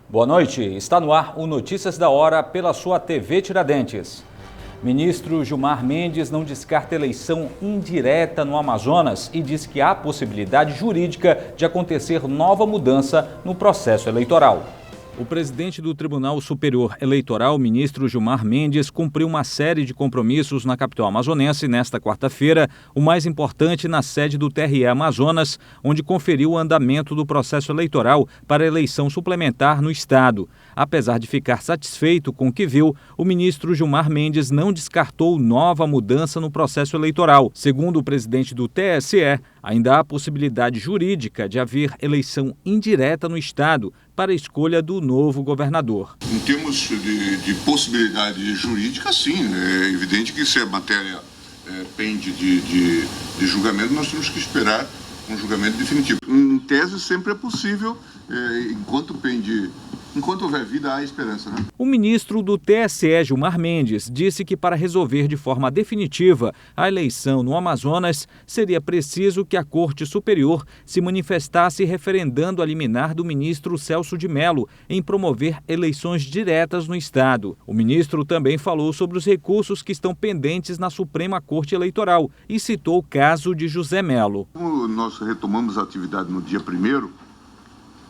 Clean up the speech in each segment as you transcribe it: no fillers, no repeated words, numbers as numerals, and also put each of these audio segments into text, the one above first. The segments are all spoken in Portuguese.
Boa noite, está no ar o Notícias da Hora pela sua TV Tiradentes. Ministro Gilmar Mendes não descarta eleição indireta no Amazonas e diz que há possibilidade jurídica de acontecer nova mudança no processo eleitoral. O presidente do Tribunal Superior Eleitoral, ministro Gilmar Mendes, cumpriu uma série de compromissos na capital amazonense nesta quarta-feira, o mais importante na sede do TRE Amazonas, onde conferiu o andamento do processo eleitoral para a eleição suplementar no estado. Apesar de ficar satisfeito com o que viu, o ministro Gilmar Mendes não descartou nova mudança no processo eleitoral. Segundo o presidente do TSE, ainda há possibilidade jurídica de haver eleição indireta no estado para a escolha do novo governador. Em termos de possibilidade jurídica, sim. É evidente que se a matéria pende de julgamento, nós temos que esperar um julgamento definitivo. Em tese, sempre é possível, enquanto houver vida, há esperança, né? O ministro do TSE, Gilmar Mendes, disse que para resolver de forma definitiva a eleição no Amazonas, seria preciso que a Corte Superior se manifestasse referendando a liminar do ministro Celso de Mello em promover eleições diretas no estado. O ministro também falou sobre os recursos que estão pendentes na Suprema Corte Eleitoral e citou o caso de José Mello. Como nós retomamos a atividade no dia 1º,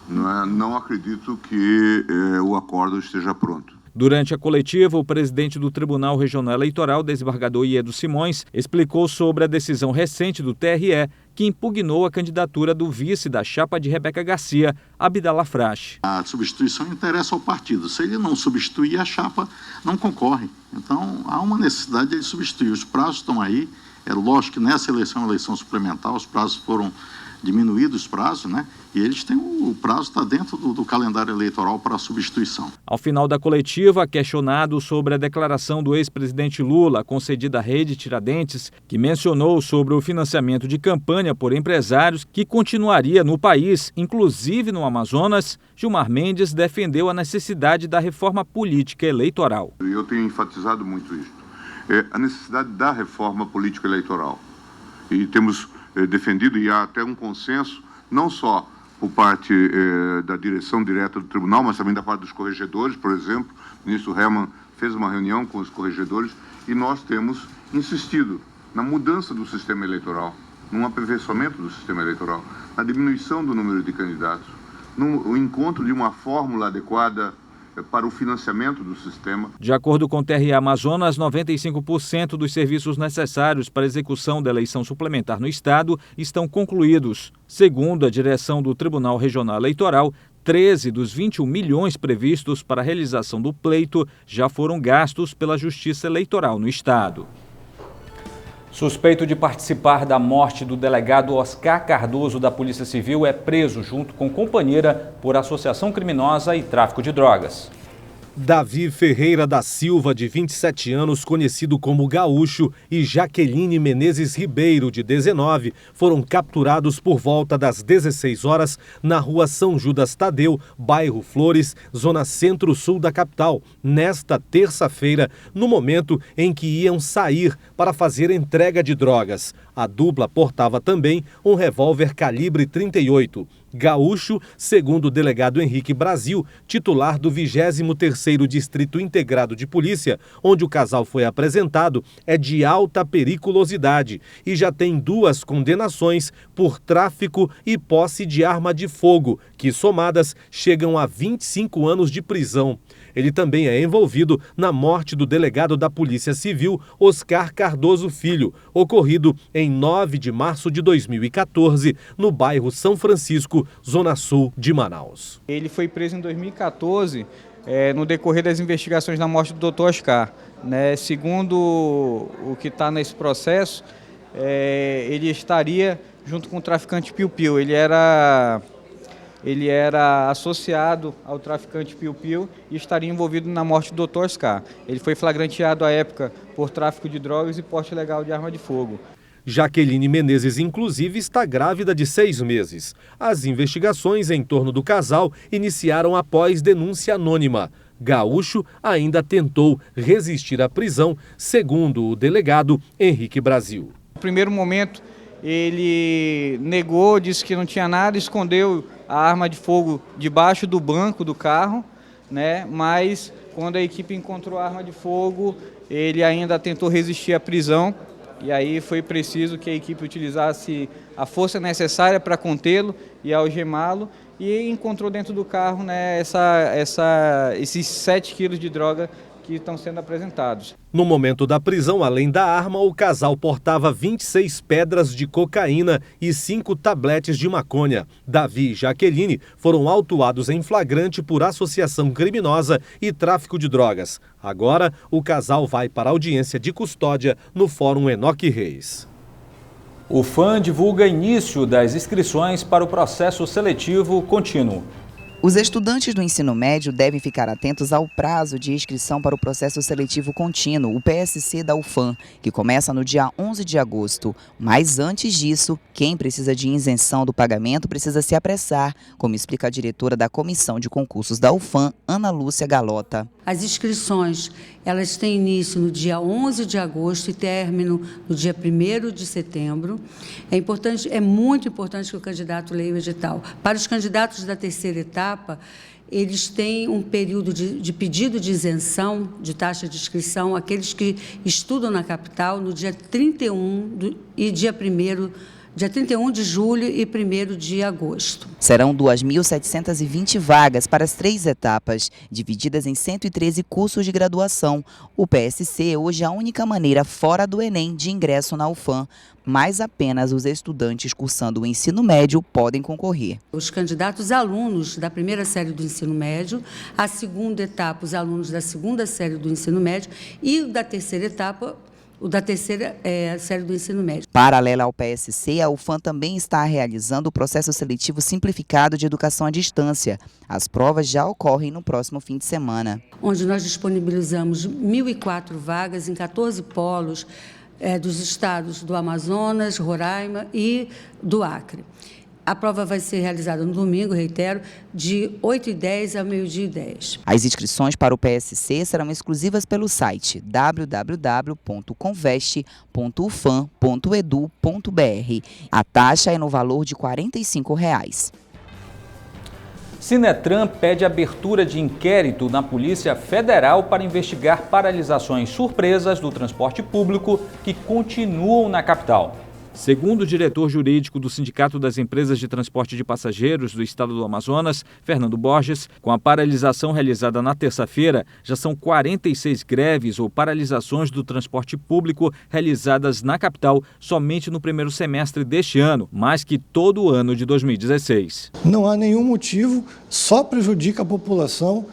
não acredito que o acordo esteja pronto. Durante a coletiva, o presidente do Tribunal Regional Eleitoral, desembargador Iedo Simões, explicou sobre a decisão recente do TRE que impugnou a candidatura do vice da chapa de Rebeca Garcia, Abdallah Frache. A substituição interessa ao partido. Se ele não substituir, a chapa não concorre. Então, há uma necessidade de ele substituir. Os prazos estão aí. É lógico que nessa eleição suplementar, os prazos foram diminuídos, os prazos, né? E eles têm o prazo está dentro do calendário eleitoral para a substituição. Ao final da coletiva, questionado sobre a declaração do ex-presidente Lula concedida à Rede Tiradentes, que mencionou sobre o financiamento de campanha por empresários que continuaria no país, inclusive no Amazonas, Gilmar Mendes defendeu a necessidade da reforma política eleitoral. Eu tenho enfatizado muito isso. A necessidade da reforma política eleitoral. E temos defendido, e há até um consenso, não só por parte da direção direta do tribunal, mas também da parte dos corregedores, por exemplo. O ministro Herman fez uma reunião com os corregedores e nós temos insistido na mudança do sistema eleitoral, num aperfeiçoamento do sistema eleitoral, na diminuição do número de candidatos, no encontro de uma fórmula adequada para o financiamento do sistema. De acordo com o TRE Amazonas, 95% dos serviços necessários para a execução da eleição suplementar no estado estão concluídos. Segundo a direção do Tribunal Regional Eleitoral, 13 dos 21 milhões previstos para a realização do pleito já foram gastos pela Justiça Eleitoral no estado. Suspeito de participar da morte do delegado Oscar Cardoso da Polícia Civil é preso junto com companheira por associação criminosa e tráfico de drogas. Davi Ferreira da Silva, de 27 anos, conhecido como Gaúcho, e Jaqueline Menezes Ribeiro, de 19, foram capturados por volta das 16 horas na rua São Judas Tadeu, bairro Flores, zona centro-sul da capital, nesta terça-feira, no momento em que iam sair para fazer entrega de drogas. A dupla portava também um revólver calibre 38. Gaúcho, segundo o delegado Henrique Brasil, titular do 23º Distrito Integrado de Polícia, onde o casal foi apresentado, é de alta periculosidade e já tem 2 condenações por tráfico e posse de arma de fogo, que somadas chegam a 25 anos de prisão. Ele também é envolvido na morte do delegado da Polícia Civil, Oscar Cardoso Filho, ocorrido em 9 de março de 2014, no bairro São Francisco, zona sul de Manaus. Ele foi preso em 2014, no decorrer das investigações da morte do Dr. Oscar. Segundo o que está nesse processo, ele estaria junto com o traficante Piu Piu. Ele era associado ao traficante Piu Piu e estaria envolvido na morte do Dr. Oscar. Ele foi flagranteado à época por tráfico de drogas e porte ilegal de arma de fogo. Jaqueline Menezes, inclusive, está grávida de 6 meses. As investigações em torno do casal iniciaram após denúncia anônima. Gaúcho ainda tentou resistir à prisão, segundo o delegado Henrique Brasil. No primeiro momento, ele negou, disse que não tinha nada, escondeu a arma de fogo debaixo do banco do carro, né? Mas quando a equipe encontrou a arma de fogo, ele ainda tentou resistir à prisão e aí foi preciso que a equipe utilizasse a força necessária para contê-lo e algemá-lo, e encontrou dentro do carro, né, esses 7 quilos de droga que estão sendo apresentados. No momento da prisão, além da arma, o casal portava 26 pedras de cocaína e 5 tabletes de maconha. Davi e Jaqueline foram autuados em flagrante por associação criminosa e tráfico de drogas. Agora, o casal vai para a audiência de custódia no Fórum Enoque Reis. O FAM divulga início das inscrições para o processo seletivo contínuo. Os estudantes do ensino médio devem ficar atentos ao prazo de inscrição para o processo seletivo contínuo, o PSC da UFAM, que começa no dia 11 de agosto. Mas antes disso, quem precisa de isenção do pagamento precisa se apressar, como explica a diretora da Comissão de Concursos da UFAM, Ana Lúcia Galota. As inscrições, elas têm início no dia 11 de agosto e término no dia 1º de setembro. É muito importante que o candidato leia o edital. Para os candidatos da terceira etapa, eles têm um período de pedido de isenção de taxa de inscrição, aqueles que estudam na capital, no dia 31 e dia 31 de julho e 1º de agosto. Serão 2.720 vagas para as 3 etapas, divididas em 113 cursos de graduação. O PSC é hoje a única maneira fora do Enem de ingresso na UFAM, mas apenas os estudantes cursando o ensino médio podem concorrer. Os candidatos alunos da primeira série do ensino médio, a segunda etapa, os alunos da segunda série do ensino médio e da terceira etapa, o da terceira série do ensino médio. Paralela ao PSC, a UFAM também está realizando o processo seletivo simplificado de educação à distância. As provas já ocorrem no próximo fim de semana. Onde nós disponibilizamos 1.004 vagas em 14 polos dos estados do Amazonas, Roraima e do Acre. A prova vai ser realizada no domingo, reitero, de 8h10 a 12h10. As inscrições para o PSC serão exclusivas pelo site www.conveste.ufam.edu.br. A taxa é no valor de R$ 45. Sinetran pede abertura de inquérito na Polícia Federal para investigar paralisações surpresas do transporte público que continuam na capital. Segundo o diretor jurídico do Sindicato das Empresas de Transporte de Passageiros do Estado do Amazonas, Fernando Borges, com a paralisação realizada na terça-feira, já são 46 greves ou paralisações do transporte público realizadas na capital somente no primeiro semestre deste ano, mais que todo o ano de 2016. Não há nenhum motivo, só prejudica a população,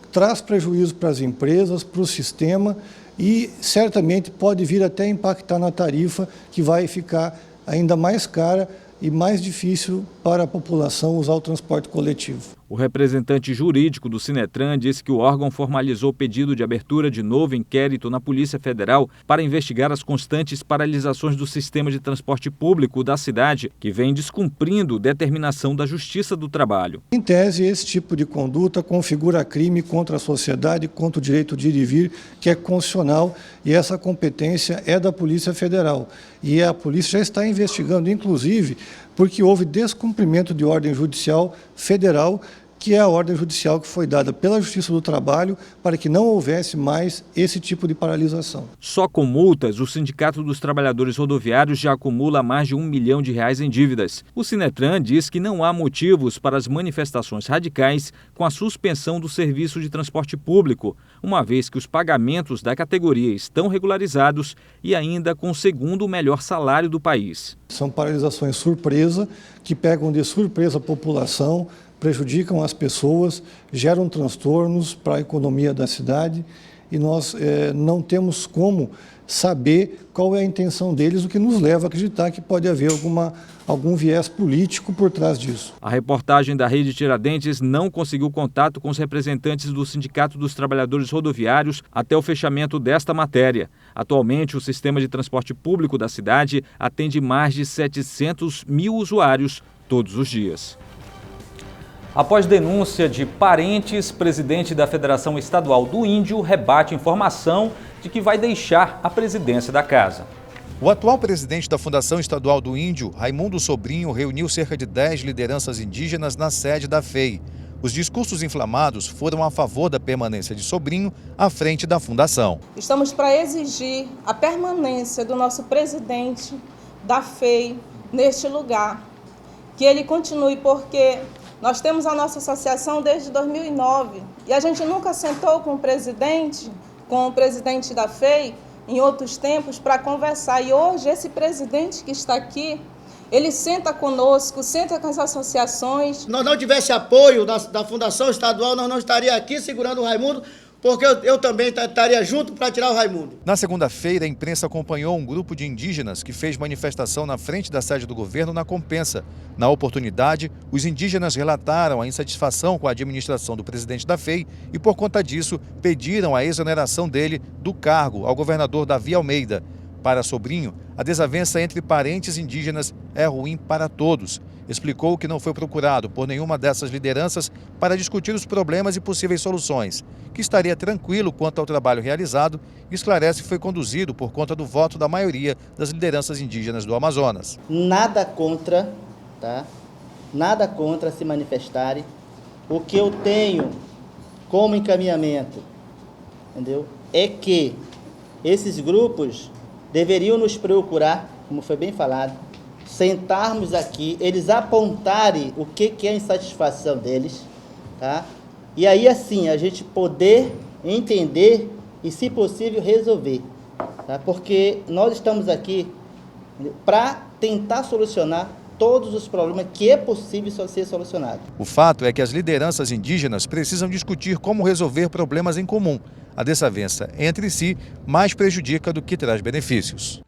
traz prejuízo para as empresas, para o sistema, e certamente pode vir até impactar na tarifa, que vai ficar ainda mais cara e mais difícil para a população usar o transporte coletivo. O representante jurídico do Sinetran disse que o órgão formalizou pedido de abertura de novo inquérito na Polícia Federal para investigar as constantes paralisações do sistema de transporte público da cidade, que vem descumprindo determinação da Justiça do Trabalho. Em tese, esse tipo de conduta configura crime contra a sociedade, contra o direito de ir e vir, que é constitucional, e essa competência é da Polícia Federal. E a polícia já está investigando, inclusive, porque houve descumprimento de ordem judicial federal, que é a ordem judicial que foi dada pela Justiça do Trabalho para que não houvesse mais esse tipo de paralisação. Só com multas, o Sindicato dos Trabalhadores Rodoviários já acumula mais de R$1 milhão em dívidas. O Sinetran diz que não há motivos para as manifestações radicais com a suspensão do serviço de transporte público, uma vez que os pagamentos da categoria estão regularizados e ainda com o segundo melhor salário do país. São paralisações surpresa, que pegam de surpresa a população, prejudicam as pessoas, geram transtornos para a economia da cidade, e nós não temos como saber qual é a intenção deles, o que nos leva a acreditar que pode haver algum viés político por trás disso. A reportagem da Rede Tiradentes não conseguiu contato com os representantes do Sindicato dos Trabalhadores Rodoviários até o fechamento desta matéria. Atualmente, o sistema de transporte público da cidade atende mais de 700 mil usuários todos os dias. Após denúncia de parentes, presidente da Federação Estadual do Índio rebate informação de que vai deixar a presidência da casa. O atual presidente da Fundação Estadual do Índio, Raimundo Sobrinho, reuniu cerca de 10 lideranças indígenas na sede da FEI. Os discursos inflamados foram a favor da permanência de Sobrinho à frente da fundação. Estamos para exigir a permanência do nosso presidente da FEI neste lugar, que ele continue, porque nós temos a nossa associação desde 2009 e a gente nunca sentou com o presidente da FEI em outros tempos para conversar. E hoje esse presidente que está aqui, ele senta conosco, senta com as associações. Se nós não tivesse apoio da Fundação Estadual, nós não estaríamos aqui segurando o Raimundo, porque eu também estaria junto para tirar o Raimundo. Na segunda-feira, a imprensa acompanhou um grupo de indígenas que fez manifestação na frente da sede do governo na Compensa. Na oportunidade, os indígenas relataram a insatisfação com a administração do presidente da FEI e, por conta disso, pediram a exoneração dele do cargo ao governador Davi Almeida. Para Sobrinho, a desavença entre parentes indígenas é ruim para todos. Explicou que não foi procurado por nenhuma dessas lideranças para discutir os problemas e possíveis soluções, que estaria tranquilo quanto ao trabalho realizado e esclarece que foi conduzido por conta do voto da maioria das lideranças indígenas do Amazonas. Nada contra, tá? Nada contra se manifestarem. O que eu tenho como encaminhamento, entendeu? É que esses grupos deveriam nos procurar, como foi bem falado, sentarmos aqui, eles apontarem o que é a insatisfação deles, tá? E aí, assim, a gente poder entender e, se possível, resolver, tá? Porque nós estamos aqui para tentar solucionar todos os problemas que é possível ser solucionado. O fato é que as lideranças indígenas precisam discutir como resolver problemas em comum. A desavença entre si mais prejudica do que traz benefícios.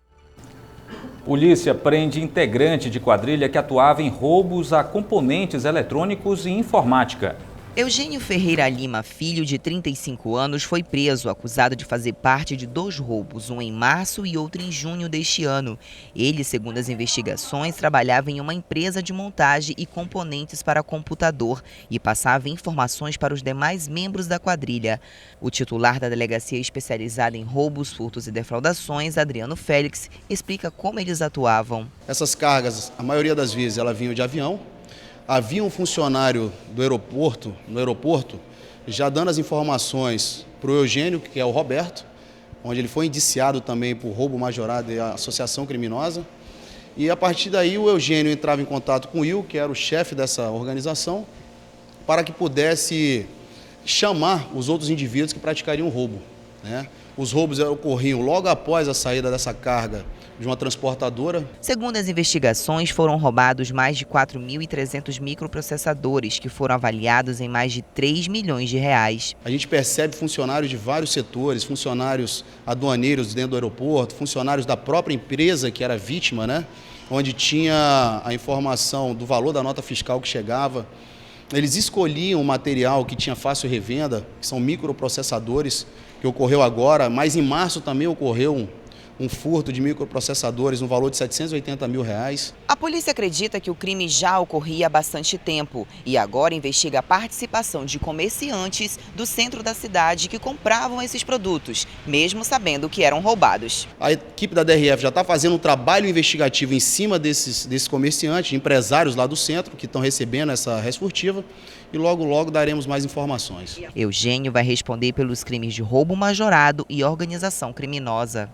Polícia prende integrante de quadrilha que atuava em roubos a componentes eletrônicos e informática. Eugênio Ferreira Lima, filho de 35 anos, foi preso, acusado de fazer parte de 2 roubos, um em março e outro em junho deste ano. Ele, segundo as investigações, trabalhava em uma empresa de montagem e componentes para computador e passava informações para os demais membros da quadrilha. O titular da delegacia especializada em roubos, furtos e defraudações, Adriano Félix, explica como eles atuavam. Essas cargas, a maioria das vezes, elas vinham de avião. Havia um funcionário do aeroporto, no aeroporto, já dando as informações para o Eugênio, que é o Roberto, onde ele foi indiciado também por roubo majorado e associação criminosa. E a partir daí o Eugênio entrava em contato com o Will, que era o chefe dessa organização, para que pudesse chamar os outros indivíduos que praticariam o roubo, né? Os roubos ocorriam logo após a saída dessa carga de uma transportadora. Segundo as investigações, foram roubados mais de 4.300 microprocessadores, que foram avaliados em mais de 3 milhões de reais. A gente percebe funcionários de vários setores, funcionários aduaneiros dentro do aeroporto, funcionários da própria empresa que era vítima, né? Onde tinha a informação do valor da nota fiscal que chegava. Eles escolhiam o material que tinha fácil revenda, que são microprocessadores, que ocorreu agora, mas em março também ocorreu um furto de microprocessadores no valor de R$780 mil. A polícia acredita que o crime já ocorria há bastante tempo e agora investiga a participação de comerciantes do centro da cidade que compravam esses produtos, mesmo sabendo que eram roubados. A equipe da DRF já está fazendo um trabalho investigativo em cima desses comerciantes, empresários lá do centro, que estão recebendo essa res furtiva, e logo daremos mais informações. Eugênio vai responder pelos crimes de roubo majorado e organização criminosa.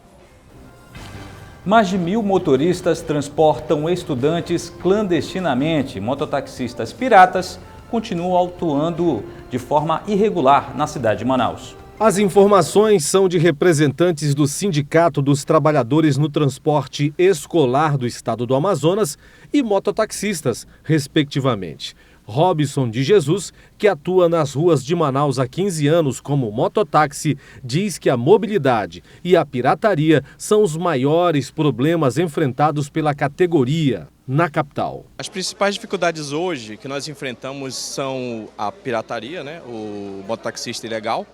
Mais de 1.000 motoristas transportam estudantes clandestinamente. Mototaxistas piratas continuam atuando de forma irregular na cidade de Manaus. As informações são de representantes do Sindicato dos Trabalhadores no Transporte Escolar do Estado do Amazonas e mototaxistas, respectivamente. Robson de Jesus, que atua nas ruas de Manaus há 15 anos como mototáxi, diz que a mobilidade e a pirataria são os maiores problemas enfrentados pela categoria na capital. As principais dificuldades hoje que nós enfrentamos são a pirataria, né? O mototaxista ilegal,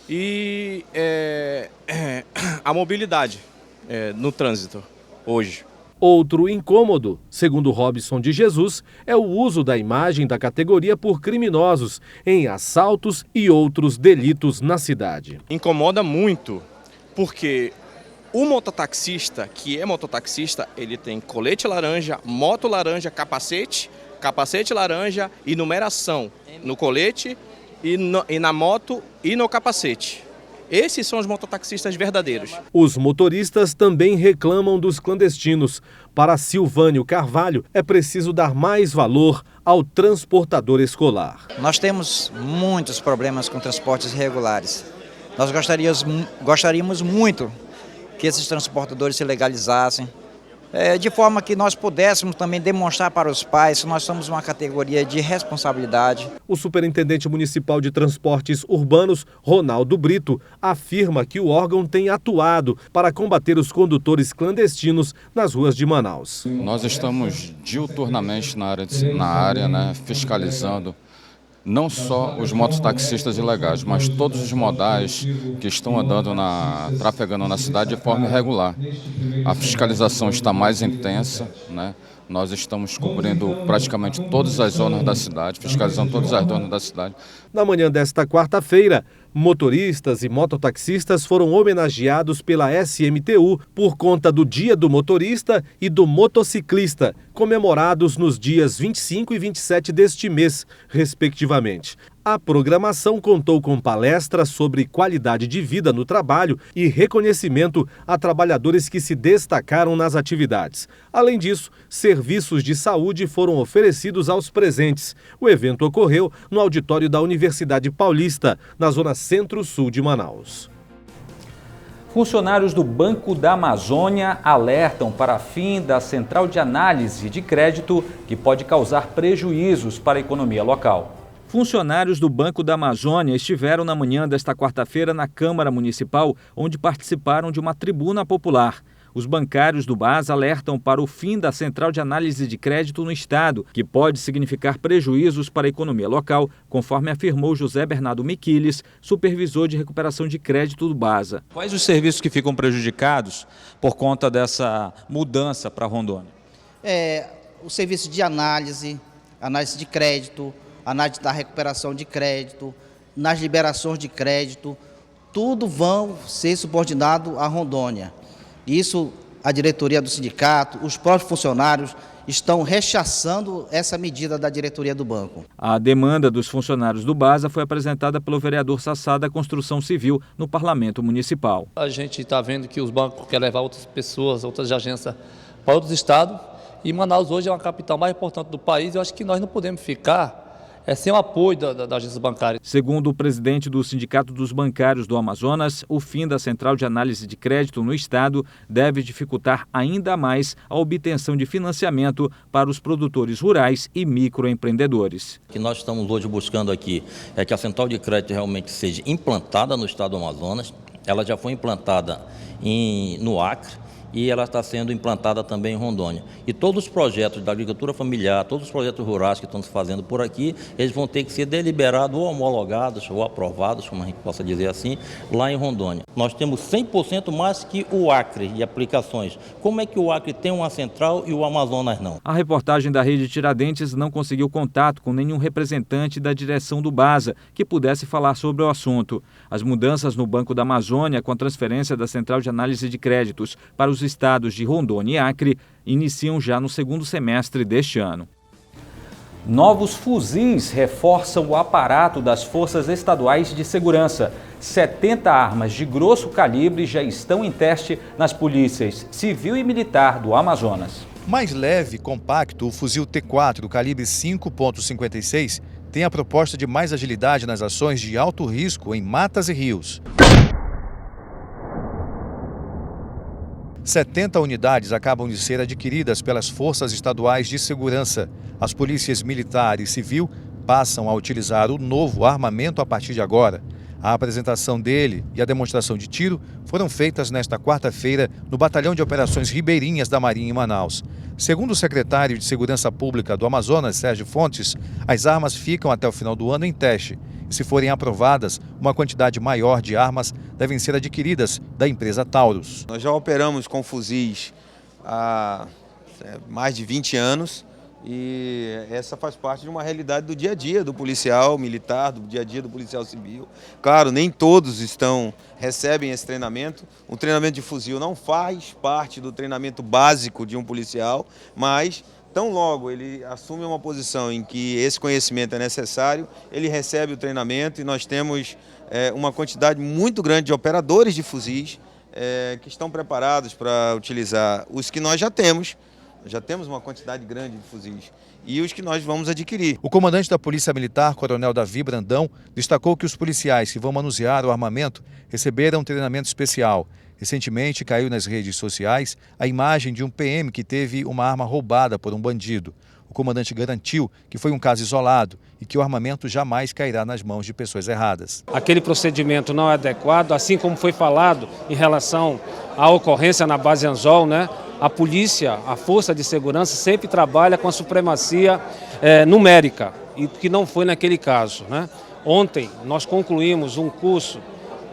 e a mobilidade no trânsito hoje. Outro incômodo, segundo Robson de Jesus, é o uso da imagem da categoria por criminosos em assaltos e outros delitos na cidade. Incomoda muito, porque O mototaxista, que é mototaxista, ele tem colete laranja, moto laranja, capacete laranja e numeração no colete e na moto e no capacete. Esses são os mototaxistas verdadeiros. Os motoristas também reclamam dos clandestinos. Para Silvânio Carvalho, é preciso dar mais valor ao transportador escolar. Nós temos muitos problemas com transportes irregulares. Nós gostaríamos muito que esses transportadores se legalizassem, de forma que nós pudéssemos também demonstrar para os pais que nós somos uma categoria de responsabilidade. O superintendente municipal de transportes urbanos, Ronaldo Brito, afirma que o órgão tem atuado para combater os condutores clandestinos nas ruas de Manaus. Nós estamos diuturnamente na área, fiscalizando não só os mototaxistas ilegais, mas todos os modais que estão trafegando na cidade de forma irregular. A fiscalização está mais intensa, Nós estamos cobrindo praticamente todas as zonas da cidade, fiscalizando todas as zonas da cidade. Na manhã desta quarta-feira, motoristas e mototaxistas foram homenageados pela SMTU por conta do Dia do Motorista e do Motociclista, comemorados nos dias 25 e 27 deste mês, respectivamente. A programação contou com palestras sobre qualidade de vida no trabalho e reconhecimento a trabalhadores que se destacaram nas atividades. Além disso, serviços de saúde foram oferecidos aos presentes. O evento ocorreu no auditório da Universidade Paulista, na zona centro-sul de Manaus. Funcionários do Banco da Amazônia alertam para fim da central de análise de crédito que pode causar prejuízos para a economia local. Funcionários do Banco da Amazônia estiveram na manhã desta quarta-feira na Câmara Municipal, onde participaram de uma tribuna popular. Os bancários do BASA alertam para o fim da central de análise de crédito no estado, que pode significar prejuízos para a economia local, conforme afirmou José Bernardo Miquiles, supervisor de recuperação de crédito do BASA. Quais os serviços que ficam prejudicados por conta dessa mudança para Rondônia? O serviço de análise de crédito, análise da recuperação de crédito, nas liberações de crédito, tudo vão ser subordinado à Rondônia. Isso, a diretoria do sindicato, os próprios funcionários estão rechaçando essa medida da diretoria do banco. A demanda dos funcionários do BASA foi apresentada pelo vereador Sassá da Construção Civil no Parlamento Municipal. A gente está vendo que os bancos querem levar outras pessoas, outras agências para outros estados, e Manaus hoje é uma capital mais importante do país. Eu acho que nós não podemos ficar sem o apoio da agência bancária. Segundo o presidente do Sindicato dos Bancários do Amazonas, o fim da central de análise de crédito no estado deve dificultar ainda mais a obtenção de financiamento para os produtores rurais e microempreendedores. O que nós estamos hoje buscando aqui é que a central de crédito realmente seja implantada no estado do Amazonas. Ela já foi implantada no Acre, e ela está sendo implantada também em Rondônia. E todos os projetos da agricultura familiar, todos os projetos rurais que estão se fazendo por aqui, eles vão ter que ser deliberados ou homologados ou aprovados, como a gente possa dizer assim, lá em Rondônia. Nós temos 100% mais que o Acre de aplicações. Como é que o Acre tem uma central e o Amazonas não? A reportagem da Rede Tiradentes não conseguiu contato com nenhum representante da direção do BASA que pudesse falar sobre o assunto. As mudanças no Banco da Amazônia com a transferência da central de análise de créditos para os estados de Rondônia e Acre iniciam já no segundo semestre deste ano. Novos fuzis reforçam o aparato das forças estaduais de segurança. 70 armas de grosso calibre já estão em teste nas polícias civil e militar do Amazonas. Mais leve e compacto, o fuzil T4 calibre 5.56 tem a proposta de mais agilidade nas ações de alto risco em matas e rios. 70 unidades acabam de ser adquiridas pelas forças estaduais de segurança. As polícias militar e civil passam a utilizar o novo armamento a partir de agora. A apresentação dele e a demonstração de tiro foram feitas nesta quarta-feira no Batalhão de Operações Ribeirinhas da Marinha em Manaus. Segundo o secretário de Segurança Pública do Amazonas, Sérgio Fontes, as armas ficam até o final do ano em teste. Se forem aprovadas, uma quantidade maior de armas devem ser adquiridas da empresa Taurus. Nós já operamos com fuzis há mais de 20 anos, E essa faz parte de uma realidade do dia a dia do policial militar, do dia a dia do policial civil. Claro, nem todos recebem esse treinamento. O treinamento de fuzil não faz parte do treinamento básico de um policial, mas tão logo ele assume uma posição em que esse conhecimento é necessário, ele recebe o treinamento e nós temos uma quantidade muito grande de operadores de fuzis que estão preparados para utilizar os que nós já temos uma quantidade grande de fuzis e os que nós vamos adquirir. O comandante da Polícia Militar, Coronel Davi Brandão, destacou que os policiais que vão manusear o armamento receberam treinamento especial. Recentemente caiu nas redes sociais a imagem de um PM que teve uma arma roubada por um bandido. O comandante garantiu que foi um caso isolado e que o armamento jamais cairá nas mãos de pessoas erradas. Aquele procedimento não é adequado, assim como foi falado em relação à ocorrência na base Anzol, né? A polícia, a força de segurança sempre trabalha com a supremacia numérica, e que não foi naquele caso, né? Ontem nós concluímos um curso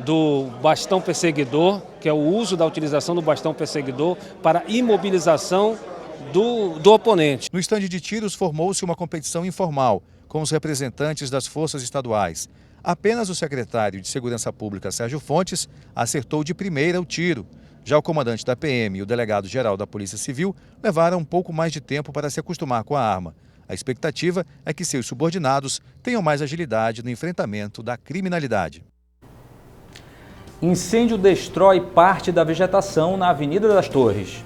do bastão perseguidor, que é o uso da utilização do bastão perseguidor para imobilização do oponente. No estande de tiros formou-se uma competição informal com os representantes das forças estaduais. Apenas o secretário de Segurança Pública, Sérgio Fontes, acertou de primeira o tiro. Já o comandante da PM e o delegado-geral da Polícia Civil levaram um pouco mais de tempo para se acostumar com a arma. A expectativa é que seus subordinados tenham mais agilidade no enfrentamento da criminalidade. Incêndio destrói parte da vegetação na Avenida das Torres.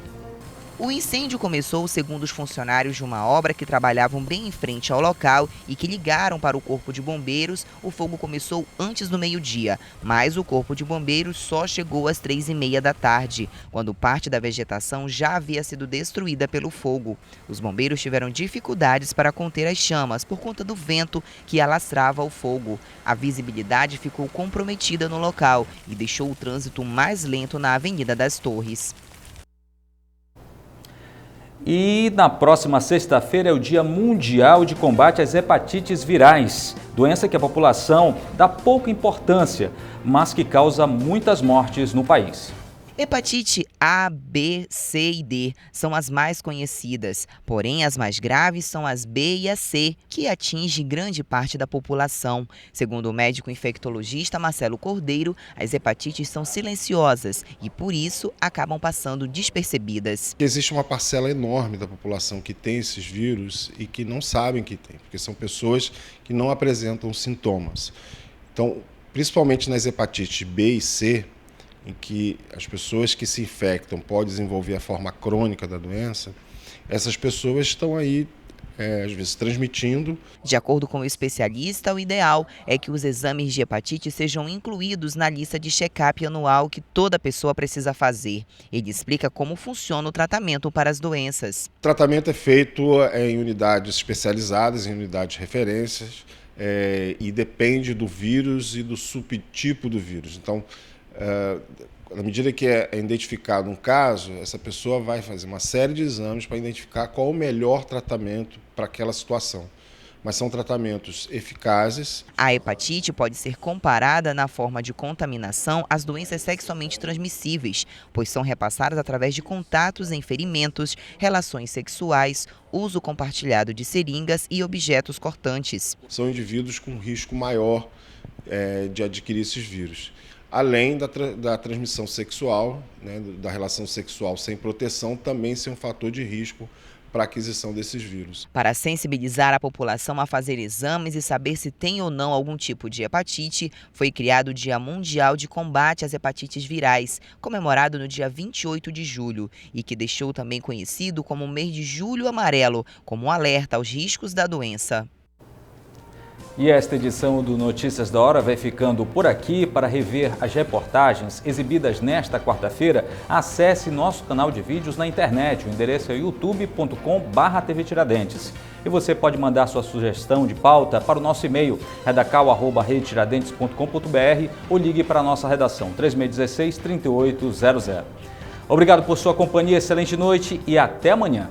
O incêndio começou, segundo os funcionários de uma obra que trabalhavam bem em frente ao local e que ligaram para o Corpo de Bombeiros. O fogo começou antes do meio-dia, mas o Corpo de Bombeiros só chegou às 3h30 da tarde, quando parte da vegetação já havia sido destruída pelo fogo. Os bombeiros tiveram dificuldades para conter as chamas por conta do vento que alastrava o fogo. A visibilidade ficou comprometida no local e deixou o trânsito mais lento na Avenida das Torres. E na próxima sexta-feira é o Dia Mundial de Combate às Hepatites Virais, doença que a população dá pouca importância, mas que causa muitas mortes no país. Hepatite A, B, C e D são as mais conhecidas, porém as mais graves são as B e a C, que atingem grande parte da população. Segundo o médico infectologista Marcelo Cordeiro, as hepatites são silenciosas e, por isso, acabam passando despercebidas. Existe uma parcela enorme da população que tem esses vírus e que não sabem que tem, porque são pessoas que não apresentam sintomas. Então, principalmente nas hepatites B e C, em que as pessoas que se infectam podem desenvolver a forma crônica da doença, essas pessoas estão aí, às vezes, transmitindo. De acordo com o especialista, o ideal é que os exames de hepatite sejam incluídos na lista de check-up anual que toda pessoa precisa fazer. Ele explica como funciona o tratamento para as doenças. O tratamento é feito em unidades especializadas, em unidades de referências, e depende do vírus e do subtipo do vírus. Então, na medida que é identificado um caso, essa pessoa vai fazer uma série de exames para identificar qual o melhor tratamento para aquela situação. Mas são tratamentos eficazes. A hepatite pode ser comparada na forma de contaminação às doenças sexualmente transmissíveis, pois são repassadas através de contatos em ferimentos, relações sexuais, uso compartilhado de seringas e objetos cortantes. São indivíduos com risco maior de adquirir esses vírus. Além da transmissão sexual, né, da relação sexual sem proteção, também ser um fator de risco para a aquisição desses vírus. Para sensibilizar a população a fazer exames e saber se tem ou não algum tipo de hepatite, foi criado o Dia Mundial de Combate às Hepatites Virais, comemorado no dia 28 de julho, e que deixou também conhecido como o mês de Julho Amarelo, como um alerta aos riscos da doença. E esta edição do Notícias da Hora vai ficando por aqui. Para rever as reportagens exibidas nesta quarta-feira, acesse nosso canal de vídeos na internet. O endereço é youtube.com/TV Tiradentes. E você pode mandar sua sugestão de pauta para o nosso e-mail, redacal@redetiradentes.com.br, ou ligue para a nossa redação 3616-3800. Obrigado por sua companhia, excelente noite e até amanhã.